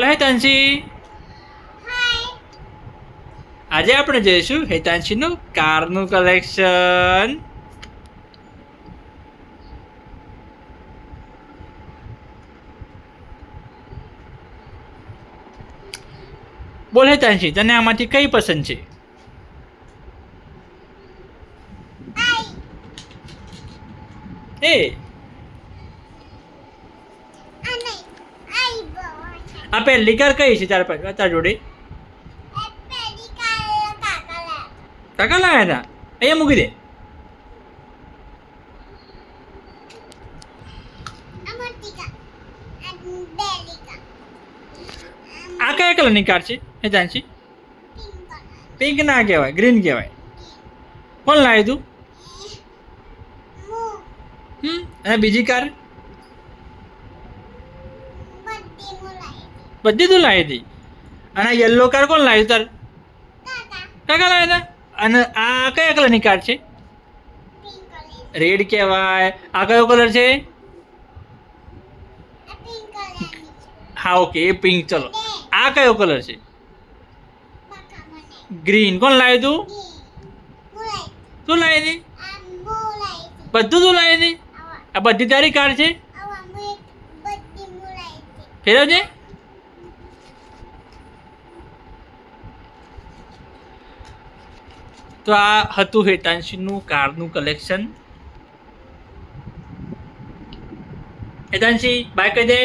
હાલો હેતાંશી, આજે આપણે જઈશું હેતાંશીનું કારનું કલેક્શન. બોલ હેતાંશી, તને આમાંથી કઈ પસંદ છે? એ આ પહેલી કાર કઈ છે તારા જોડે? કાકા લાવ્યા હતા, અહીંયા મૂકી દે. આ કયા કલરની કાર છે હેતાંશી? પિંક ના કહેવાય, ગ્રીન કહેવાય. કોણ લાવ્યું તું? અને બીજી કાર બધી તું લાવી હતી. અને યલો કાર કોણ લાવ્યું તાર? કાકા લાવ્યા હતા. અને આ કયા કલરની કાર છે? રેડ કહેવાય. આ કયો કલર છે? હા ઓકે, એ પિંક. ચલો, આ કયો કલર છે? ગ્રીન. કોણ લાવ્યું તું? તું લાવી હતી. બધું તું લાવી હતી. આ બધી તારી કાર છે? ફેરવજે. તો આ હતું હેતાંશીનું કારનું કલેક્શન. હેતાંશી બાય કહી દે.